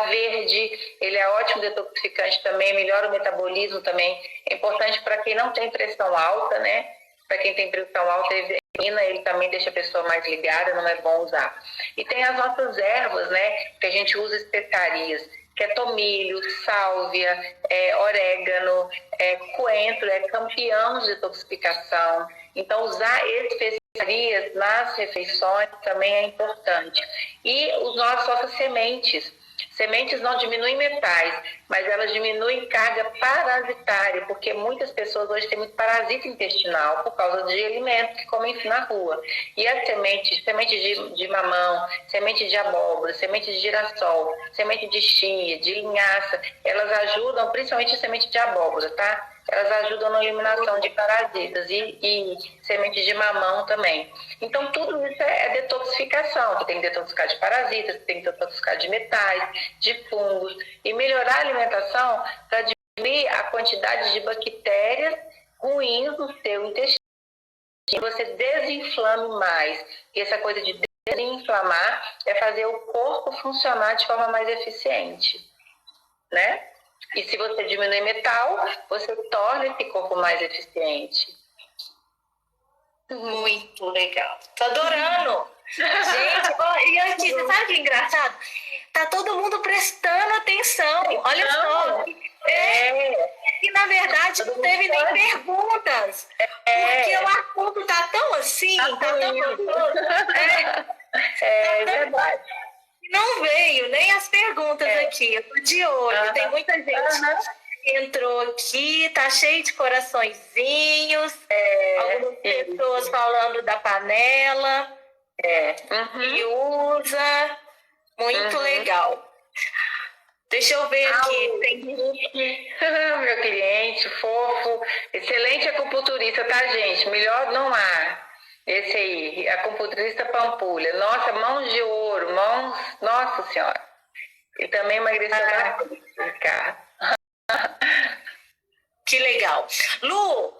verde, ele é ótimo detoxificante também, melhora o metabolismo também. É importante para quem não tem pressão alta, né? Para quem tem pressão alta, ele também deixa a pessoa mais ligada, não é bom usar. E tem as nossas ervas, né, que a gente usa especiarias, que é tomilho, sálvia, orégano, coentro, é campeão de detoxificação. Então, usar especiarias nas refeições também é importante. E as nossas sementes. Sementes não diminuem metais, mas elas diminuem carga parasitária, porque muitas pessoas hoje têm muito parasita intestinal por causa de alimentos que comem na rua. E as sementes de mamão, semente de abóbora, semente de girassol, semente de chia, de linhaça, elas ajudam, principalmente a semente de abóbora, tá? Elas ajudam na eliminação de parasitas e sementes de mamão também. Então, tudo isso é detoxificação. Você tem que detoxificar de parasitas, você tem que detoxificar de metais, de fungos. E melhorar a alimentação para diminuir a quantidade de bactérias ruins no seu intestino. E você desinflame mais. E essa coisa de desinflamar é fazer o corpo funcionar de forma mais eficiente, né? E se você diminui metal, você torna esse corpo mais eficiente. Muito legal. Tô adorando. Gente, ó, e aqui, você sabe o que é engraçado? Tá todo mundo prestando atenção. Olha só. E na verdade não teve nem perguntas. Porque o assunto tá tão assim, tá tão gostoso. É verdade. Não veio nem as perguntas aqui. Eu tô de olho. Tem muita gente que entrou aqui, tá cheio de coraçõezinhos. Algumas pessoas falando da panela. Que usa. Muito legal. Deixa eu ver aqui. Tem meu cliente, fofo. Excelente acupunturista, tá, gente? Melhor não há. Esse aí, acupunturista Pampulha. Nossa, mãos de ouro, Nossa Senhora. E também emagreceu bastante, Ricardo. Que legal. Lu,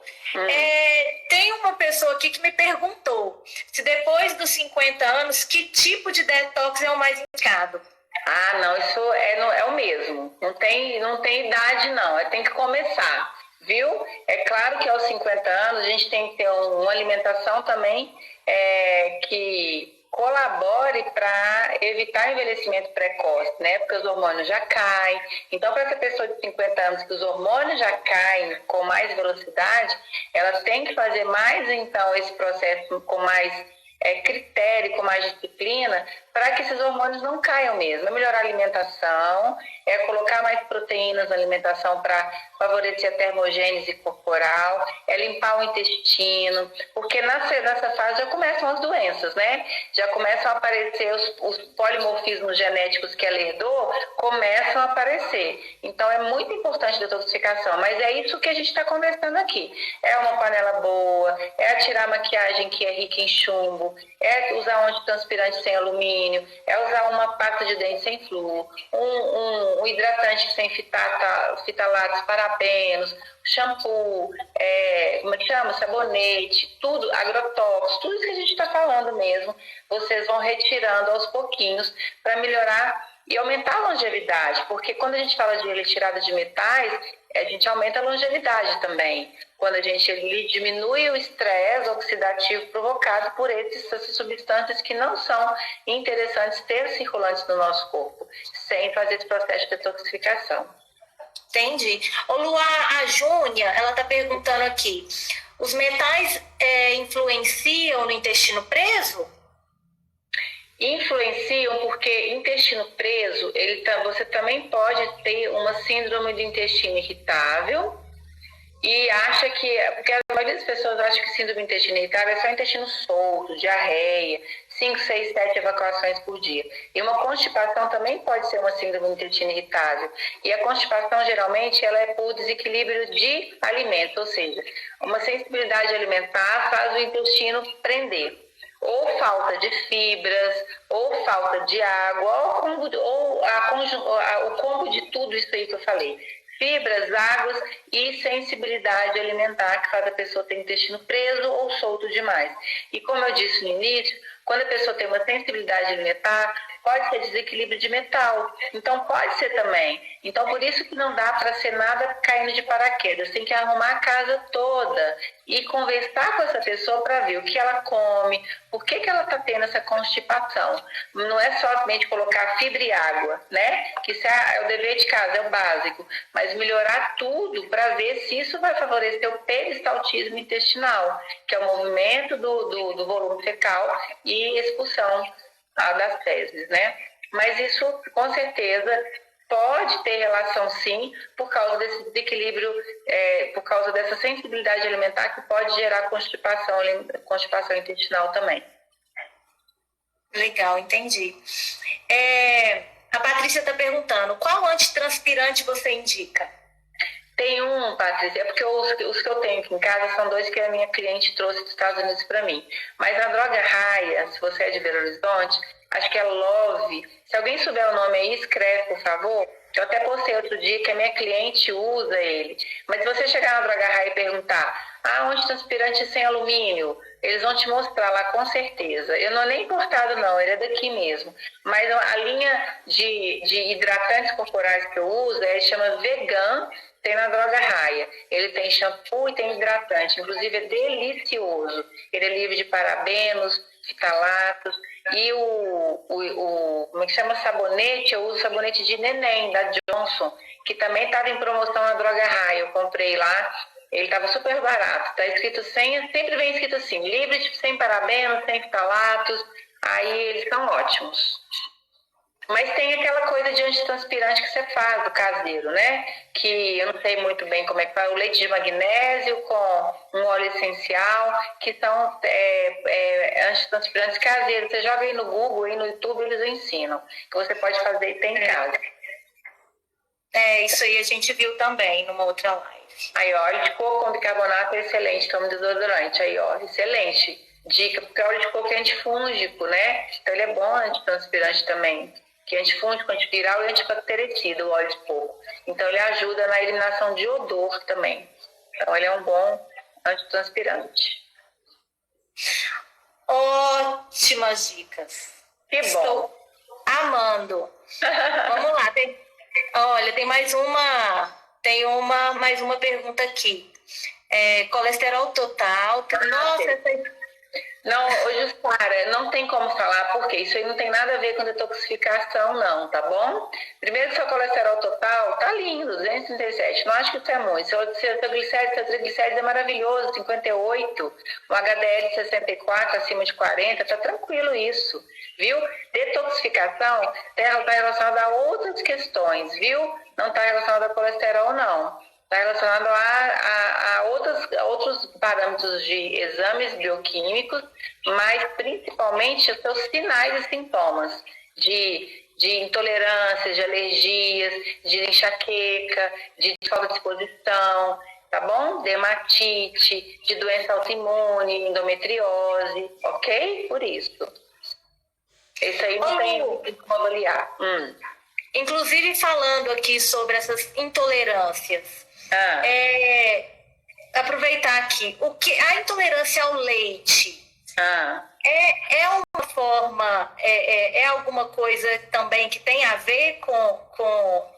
tem uma pessoa aqui que me perguntou se depois dos 50 anos, que tipo de detox é o mais indicado? Não, isso é o mesmo. Não tem idade, não. Tem que começar. Viu? É claro que aos 50 anos a gente tem que ter uma alimentação também que colabore para evitar envelhecimento precoce, né? Porque os hormônios já caem. Então, para essa pessoa de 50 anos que os hormônios já caem com mais velocidade, ela tem que fazer mais, então, esse processo com mais critério, com mais disciplina, para que esses hormônios não caiam mesmo. É melhorar a alimentação, colocar mais proteínas na alimentação para favorecer a termogênese corporal, limpar o intestino, porque nessa fase já começam as doenças, né? Já começam a aparecer os polimorfismos genéticos que ela herdou, começam a aparecer. Então é muito importante a detoxificação, mas é isso que a gente está conversando aqui. É uma panela boa, é tirar a maquiagem que é rica em chumbo, é usar um antitranspirante sem alumínio, é usar uma pasta de dente sem flúor, um hidratante sem fitalatos, parabenos, shampoo, como é que chama? Sabonete, tudo, agrotóxicos, tudo isso que a gente está falando mesmo, vocês vão retirando aos pouquinhos para melhorar e aumentar a longevidade, porque quando a gente fala de retirada de metais, a gente aumenta a longevidade também. Quando a gente diminui o estresse oxidativo provocado por essas substâncias que não são interessantes ter circulantes no nosso corpo, sem fazer esse processo de detoxificação. Entendi. Ô Lu, a Júnia, ela está perguntando aqui, os metais influenciam no intestino preso? Influenciam porque intestino preso, você também pode ter uma síndrome do intestino irritável e acha que, porque a maioria das pessoas acha que síndrome do intestino irritável é só intestino solto, diarreia, 5, 6, 7 evacuações por dia. E uma constipação também pode ser uma síndrome do intestino irritável. E a constipação, geralmente, ela é por desequilíbrio de alimentos, ou seja, uma sensibilidade alimentar faz o intestino prender. Ou falta de fibras, ou falta de água, ou o combo de tudo isso aí que eu falei. Fibras, águas e sensibilidade alimentar, que faz a pessoa ter o intestino preso ou solto demais. E como eu disse no início, quando a pessoa tem uma sensibilidade alimentar, pode ser desequilíbrio de metal. Então, pode ser também. Então, por isso que não dá para ser nada caindo de paraquedas. Tem que arrumar a casa toda e conversar com essa pessoa para ver o que ela come, por que ela está tendo essa constipação. Não é somente colocar fibra e água, né? Que isso é o dever de casa, é o básico. Mas melhorar tudo para ver se isso vai favorecer o peristaltismo intestinal, que é o movimento do volume fecal e expulsão das fezes, né? Mas isso, com certeza, pode ter relação, sim, por causa desse desequilíbrio, por causa dessa sensibilidade alimentar que pode gerar constipação intestinal também. Legal, entendi. A Patrícia está perguntando, qual antitranspirante você indica? Tem um, Patrícia, porque os que eu tenho aqui em casa são 2 que a minha cliente trouxe dos Estados Unidos para mim. Mas na Droga Raia, se você é de Belo Horizonte, acho que é Love. Se alguém souber o nome aí, escreve, por favor. Eu até postei outro dia que a minha cliente usa ele. Mas se você chegar na Droga Raia e perguntar, antitranspirante sem alumínio, eles vão te mostrar lá com certeza. Eu não é nem importado não, ele é daqui mesmo. Mas a linha de hidratantes corporais que eu uso, chama Vegan, tem na Droga Raia. Ele tem shampoo e tem hidratante, inclusive é delicioso. Ele é livre de parabenos, fitalatos. E como é que chama, sabonete, eu uso sabonete de neném, da Johnson, que também estava em promoção na Droga Raia. Eu comprei lá, ele estava super barato. Está escrito sempre vem escrito assim, livre de sem parabenos, sem fitalatos. Aí eles são ótimos. Mas tem aquela coisa de antitranspirante que você faz, do caseiro, né? Que eu não sei muito bem como é que faz. O leite de magnésio com um óleo essencial, que são antitranspirantes caseiros. Você joga aí no Google, e no YouTube, eles ensinam. Que você pode fazer e tem em casa. Isso aí a gente viu também numa outra live. Aí, ó, óleo de coco com bicarbonato é excelente como desodorante. Aí, ó, excelente. Dica, porque o óleo de coco é antifúngico, né? Então ele é bom antitranspirante também. Que é antifúngico, antiviral e antibactericida, o óleo de coco. Então ele ajuda na eliminação de odor também. Então ele é um bom antitranspirante. Ótimas dicas. Que bom. Estou amando. Vamos lá. Tem mais uma pergunta aqui. Colesterol total. Nossa, Não, Jussara, não tem como falar, porque isso aí não tem nada a ver com detoxificação, não, tá bom? Primeiro, seu colesterol total tá lindo, 237, não acho que isso é muito. Seu triglicérides é maravilhoso, 58, o HDL 64, acima de 40, tá tranquilo isso, viu? Detoxificação tá relacionada a outras questões, viu? Não tá relacionada ao colesterol, não. Está relacionado a outros parâmetros de exames bioquímicos, mas principalmente os seus sinais e sintomas de intolerâncias, de alergias, de enxaqueca, de falta de disposição, tá bom? Dermatite, de doença autoimune, endometriose, ok? Por isso. Esse aí não tem como avaliar. Inclusive, falando aqui sobre essas intolerâncias, aproveitar aqui, a intolerância ao leite é uma forma, é alguma coisa também que tem a ver com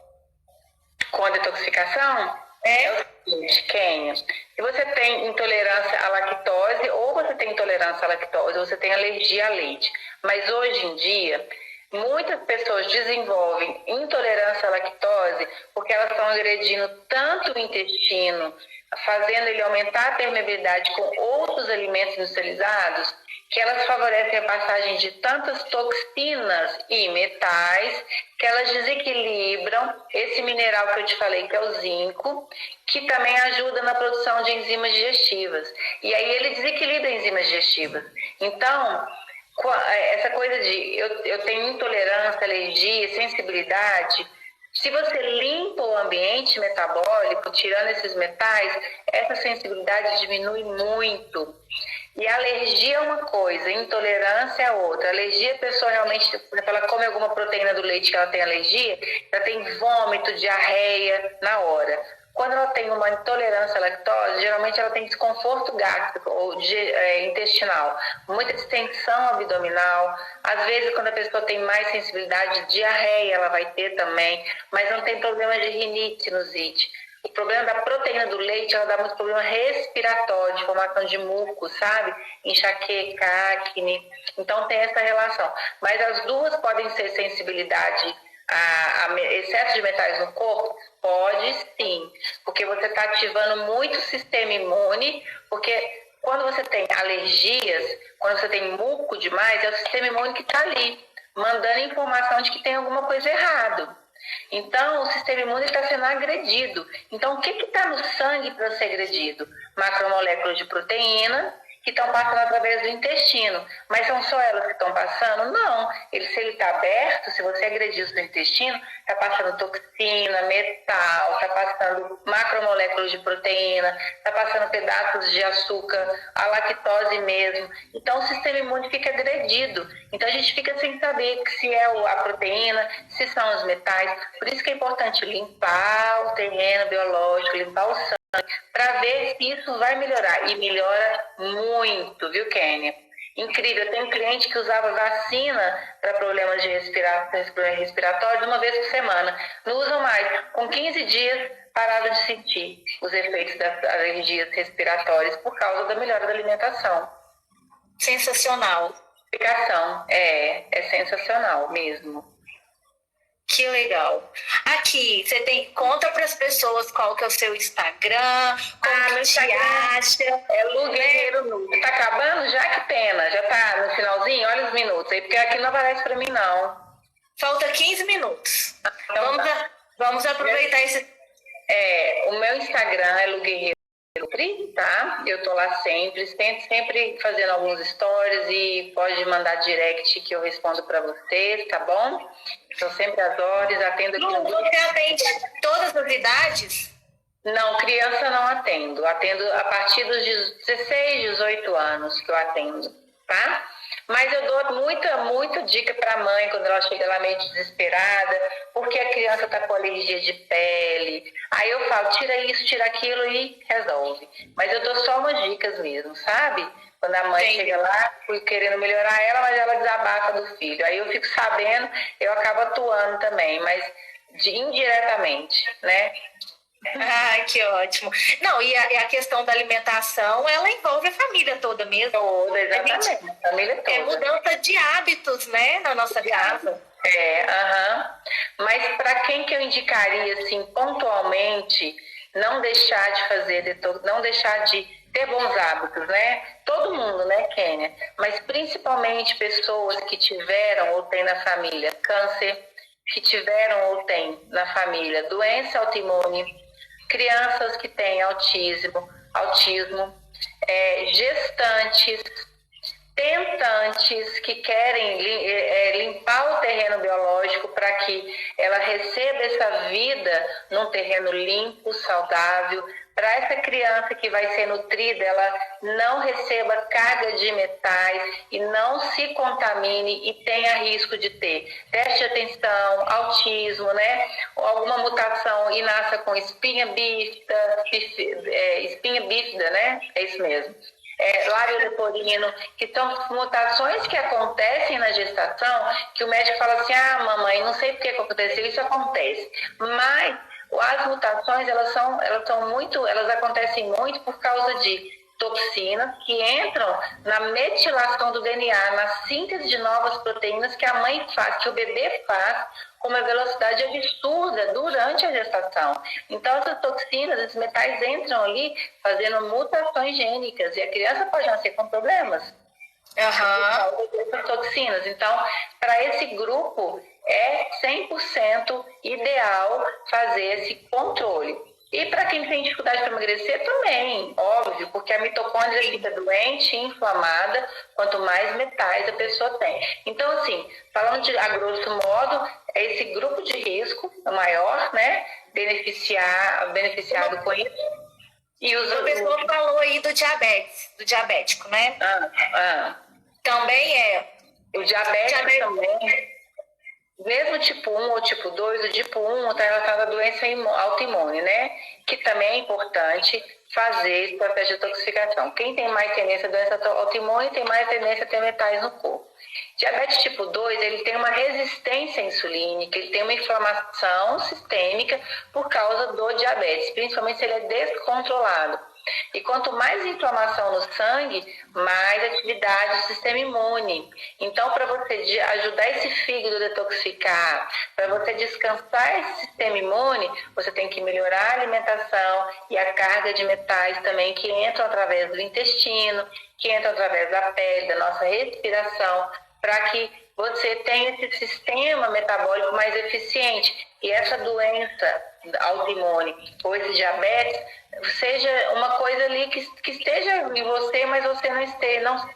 a detoxificação? É o seguinte, Kênia, se você tem intolerância à lactose, ou você tem intolerância à lactose, ou você tem alergia a leite, mas hoje em dia muitas pessoas desenvolvem intolerância à lactose porque elas estão agredindo tanto o intestino, fazendo ele aumentar a permeabilidade com outros alimentos industrializados, que elas favorecem a passagem de tantas toxinas e metais, que elas desequilibram esse mineral que eu te falei, que é o zinco, que também ajuda na produção de enzimas digestivas. E aí ele desequilibra enzimas digestivas. Então, essa coisa de eu tenho intolerância, alergia, sensibilidade, se você limpa o ambiente metabólico, tirando esses metais, essa sensibilidade diminui muito. E a alergia é uma coisa, intolerância é outra. Alergia, a pessoa realmente, quando ela come alguma proteína do leite que ela tem alergia, ela tem vômito, diarreia na hora. Quando ela tem uma intolerância à lactose, geralmente ela tem desconforto gástrico ou intestinal, muita distensão abdominal. Às vezes, quando a pessoa tem mais sensibilidade, diarreia ela vai ter também, mas não tem problema de rinite, sinusite. O problema da proteína do leite, ela dá muito problema respiratório, de formação de muco, sabe? Enxaqueca, acne. Então tem essa relação. Mas as duas podem ser sensibilidade a excesso de metais no corpo? Pode sim, porque você está ativando muito o sistema imune, porque quando você tem alergias, quando você tem muco demais, é o sistema imune que está ali, mandando informação de que tem alguma coisa errada. Então, o sistema imune está sendo agredido. Então, o que está no sangue para ser agredido? Macromoléculas de proteína que estão passando através do intestino. Mas são só elas que estão passando? Não. Se ele está aberto, se você agredir o seu intestino, está passando toxina, metal, está passando macromoléculas de proteína, está passando pedaços de açúcar, a lactose mesmo. Então, o sistema imune fica agredido. Então, a gente fica sem saber se é a proteína, se são os metais. Por isso que é importante limpar o terreno biológico, limpar o sangue, para ver se isso vai melhorar. E melhora muito, viu, Kênia? Incrível. Eu tenho um cliente que usava vacina para problemas de respiratórios uma vez por semana. Não usam mais. Com 15 dias, parava de sentir os efeitos das alergias respiratórias por causa da melhora da alimentação. Sensacional. Explicação. É sensacional mesmo. Que legal. Aqui, você conta para as pessoas qual que é o seu Instagram, como meu te Instagram acha. É Lu Guerreiro Nu. Tá acabando? Já que pena. Já tá no finalzinho? Olha os minutos aí, porque aqui não aparece para mim, não. Falta 15 minutos. Então, vamos aproveitar esse... O meu Instagram é Lu Guerreiro, tá? Eu tô lá sempre fazendo alguns stories e pode mandar direct que eu respondo para vocês, tá bom? Estou sempre às horas, atendo aqui Lu, você atende todas as idades? Não, criança não atendo. Atendo a partir dos 16, 18 anos que eu atendo, tá? Mas eu dou muita dica para a mãe quando ela chega lá meio desesperada, porque a criança está com alergia de pele. Aí eu falo, tira isso, tira aquilo e resolve. Mas eu dou só umas dicas mesmo, sabe? Quando a mãe chega lá, fui querendo melhorar ela, mas ela desabafa do filho. Aí eu fico sabendo, eu acabo atuando também, mas indiretamente, né? Ah, que ótimo. Não, e a questão da alimentação, ela envolve a família toda mesmo. Toda, exatamente. A família toda. É mudança de hábitos, né, na nossa casa. Mas para quem que eu indicaria, assim, pontualmente, não deixar de fazer, não deixar de ter bons hábitos, né? Todo mundo, né, Kênia? Mas principalmente pessoas que tiveram ou têm na família câncer, que tiveram ou têm na família doença autoimune, crianças que têm autismo, gestantes, tentantes que querem limpar o terreno biológico para que ela receba essa vida num terreno limpo, saudável, para essa criança que vai ser nutrida, ela não receba carga de metais e não se contamine e tenha risco de ter déficit de atenção, autismo, né? Ou alguma mutação e nasça com espinha bífida, né? É isso mesmo. Lábio leporino, que são mutações que acontecem na gestação, que o médico fala assim, mamãe, não sei por que aconteceu, isso acontece. Mas as mutações, elas acontecem muito por causa de toxinas que entram na metilação do DNA, na síntese de novas proteínas que a mãe faz, que o bebê faz com uma velocidade absurda durante a gestação. Então, essas toxinas, esses metais entram ali fazendo mutações gênicas e a criança pode nascer com problemas. Essas toxinas. Então, para esse grupo, é 100% ideal fazer esse controle. E para quem tem dificuldade para emagrecer também, óbvio, porque a mitocôndria fica doente, inflamada, quanto mais metais a pessoa tem. Então, assim, falando a grosso modo, é esse grupo de risco, o maior, né, beneficiado com isso. E a pessoa falou aí do diabético, né? Também é. O diabético também. mesmo tipo 1 ou tipo 2, o tipo 1 está relacionado à doença autoimune, né? Que também é importante fazer estratégia de detoxificação. Quem tem mais tendência à doença autoimune tem mais tendência a ter metais no corpo. Diabetes tipo 2, ele tem uma resistência insulínica, ele tem uma inflamação sistêmica por causa do diabetes, principalmente se ele é descontrolado. E quanto mais inflamação no sangue, mais atividade do sistema imune. Então, para você ajudar esse fígado a detoxificar, para você descansar esse sistema imune, você tem que melhorar a alimentação e a carga de metais também, que entram através do intestino, que entram através da pele, da nossa respiração, para que você tenha esse sistema metabólico mais eficiente. E essa doença autoimune ou esse diabetes seja uma coisa ali que esteja em você, mas você não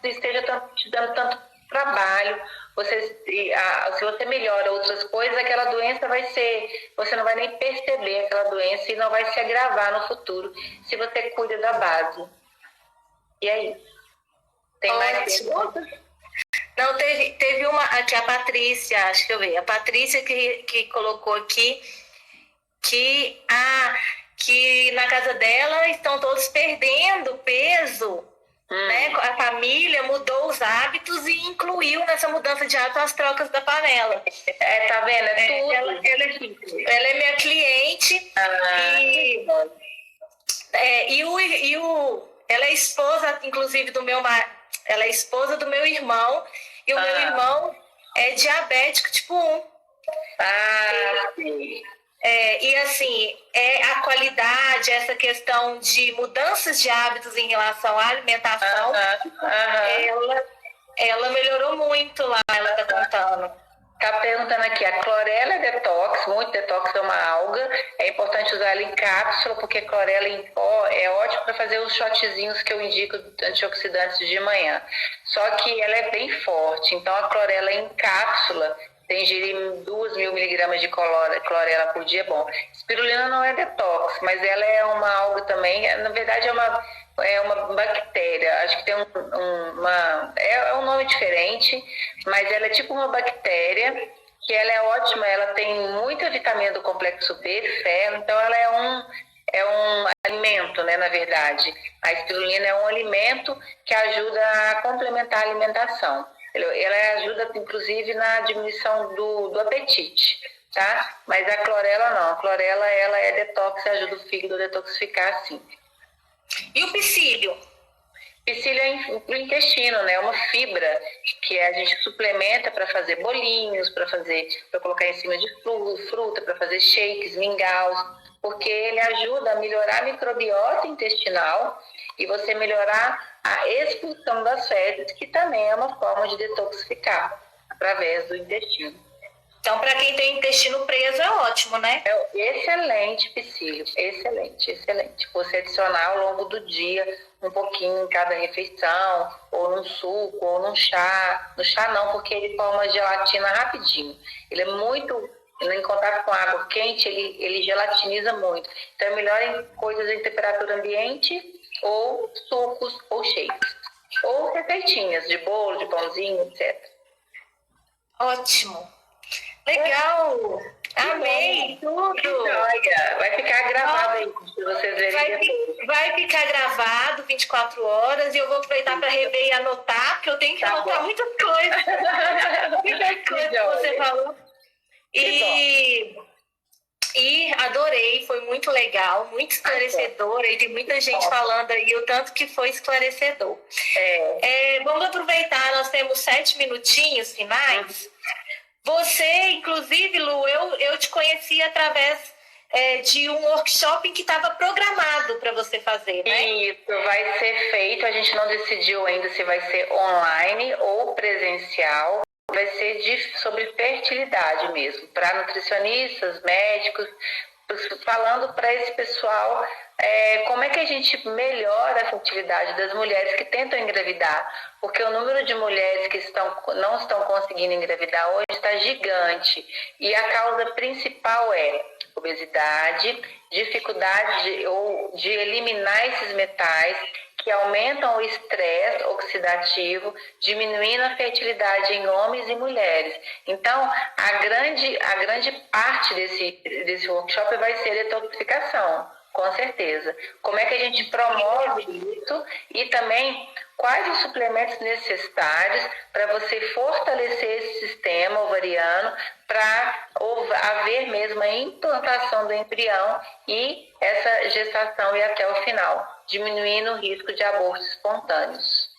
esteja te dando tanto trabalho. Se você melhora outras coisas, aquela doença você não vai nem perceber aquela doença e não vai se agravar no futuro se você cuida da base. E é isso. Tem mais perguntas? Não, teve uma aqui, a Patrícia, acho que eu vi. A Patrícia que colocou aqui que na casa dela estão todos perdendo peso, né? A família mudou os hábitos e incluiu nessa mudança de hábito as trocas da panela. Tá vendo? É tudo. Ela é minha cliente ela é esposa, inclusive, ela é esposa do meu irmão, e o meu irmão é diabético tipo 1. Sim. E assim, a qualidade, essa questão de mudanças de hábitos em relação à alimentação, ela melhorou muito lá, ela tá contando. Tá perguntando aqui, a clorela é detox, muito detox, é uma alga, é importante usar ela em cápsula, porque a clorela em pó é ótimo para fazer os shotzinhos que eu indico antioxidantes de manhã. Só que ela é bem forte, então a clorela em cápsula, você ingerir 2.000 miligramas de clorela por dia é bom. Espirulina não é detox, mas ela é uma alga também, na verdade é uma bactéria, acho que tem um nome diferente, mas ela é tipo uma bactéria, que ela é ótima, ela tem muita vitamina do complexo B, ferro, então ela é um alimento, né, na verdade. A espirulina é um alimento que ajuda a complementar a alimentação. Ela ajuda, inclusive, na diminuição do apetite, tá? Mas a clorela não, a clorela ela é detox, ajuda o fígado a detoxificar, sim. E o psyllium? Psyllium é para o intestino, né? É uma fibra que a gente suplementa para fazer bolinhos, para colocar em cima de fruta, para fazer shakes, mingaus, porque ele ajuda a melhorar a microbiota intestinal e você melhorar a expulsão das fezes, que também é uma forma de detoxificar através do intestino. Então, para quem tem intestino preso, é ótimo, né? É excelente, psyllium. Excelente, excelente. Você adicionar ao longo do dia um pouquinho em cada refeição, ou num suco, ou num chá. No chá não, porque ele forma gelatina rapidinho. Ele é muito, em contato com água quente, ele gelatiniza muito. Então, é melhor em coisas em temperatura ambiente, ou sucos, ou shakes. Ou receitinhas de bolo, de pãozinho, etc. Ótimo. Legal! Amei tudo! Vai ficar gravado aí, se vocês verem depois. Vai ficar gravado 24 horas e eu vou aproveitar para rever e anotar, porque eu tenho que anotar muitas coisas. Muitas coisas que você falou. E adorei, foi muito legal, muito esclarecedor. E tem muita gente falando aí o tanto que foi esclarecedor. Vamos aproveitar, nós temos 7 minutinhos finais. Você, inclusive, Lu, eu te conheci através de um workshop que estava programado para você fazer, né? Isso, vai ser feito, a gente não decidiu ainda se vai ser online ou presencial. Vai ser sobre fertilidade mesmo, para nutricionistas, médicos, falando para esse pessoal como é que a gente melhora a fertilidade das mulheres que tentam engravidar, porque o número de mulheres que não estão conseguindo engravidar hoje está gigante, e a causa principal é obesidade, dificuldade de eliminar esses metais que aumentam o estresse oxidativo, diminuindo a fertilidade em homens e mulheres. Então, a grande parte desse workshop vai ser detoxificação, com certeza. Como é que a gente promove isso e também quais os suplementos necessários para você fortalecer esse sistema ovariano para haver mesmo a implantação do embrião e essa gestação e até o final, diminuindo o risco de abortos espontâneos.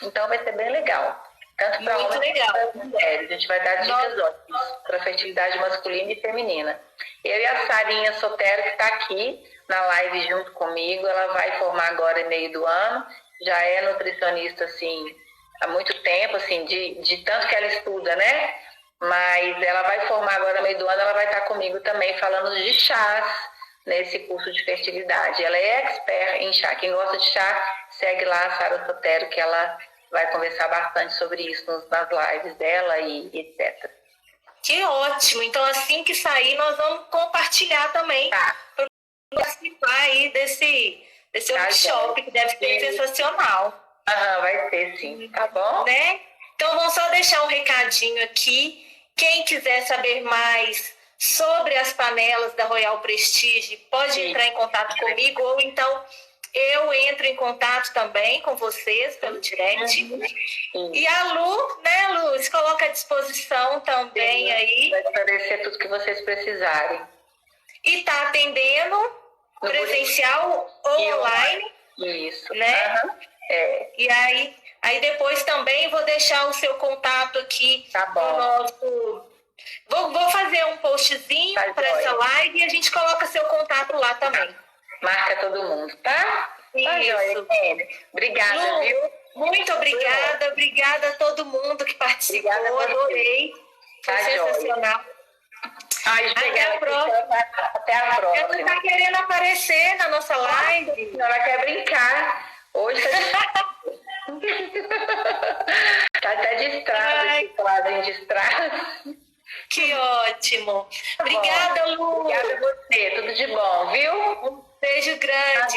Então vai ser bem legal. Tanto para homens quanto para mulheres. A gente vai dar dicas ótimas para fertilidade masculina e feminina. Eu e a Sarinha Sotero, que está aqui na live junto comigo, ela vai formar agora em meio do ano. Já é nutricionista, assim, há muito tempo, assim, de tanto que ela estuda, né? Mas ela vai formar agora no meio do ano, ela vai estar comigo também falando de chás nesse curso de fertilidade. Ela é expert em chá. Quem gosta de chá, segue lá a Sara Sotero, que ela vai conversar bastante sobre isso nas lives dela e etc. Que ótimo! Então, assim que sair, nós vamos compartilhar também para participar aí desse workshop, que deve ser sensacional. Vai ter sim, tá bom? Né? Então, vamos só deixar um recadinho aqui. Quem quiser saber mais sobre as panelas da Royal Prestige, pode entrar em contato comigo, ou então eu entro em contato também com vocês pelo direct. E a Lu, né, Lu, se coloca à disposição também aí. Vai esclarecer tudo que vocês precisarem. E está atendendo presencial ou online. Isso. Né? E aí depois também vou deixar o seu contato aqui no nosso... Vou fazer um postzinho para essa live e a gente coloca seu contato lá também. Marca todo mundo, tá? Isso. Obrigada, Lu, viu? Muito obrigada. Obrigada a todo mundo que participou. Adorei. Foi sensacional. Até a próxima. Ela está querendo aparecer na nossa live. Ela quer brincar. Hoje tá até distrada, esse quadro distrato. Que ótimo. Obrigada, Lu. Obrigada a você. Tudo de bom, viu? Um beijo grande.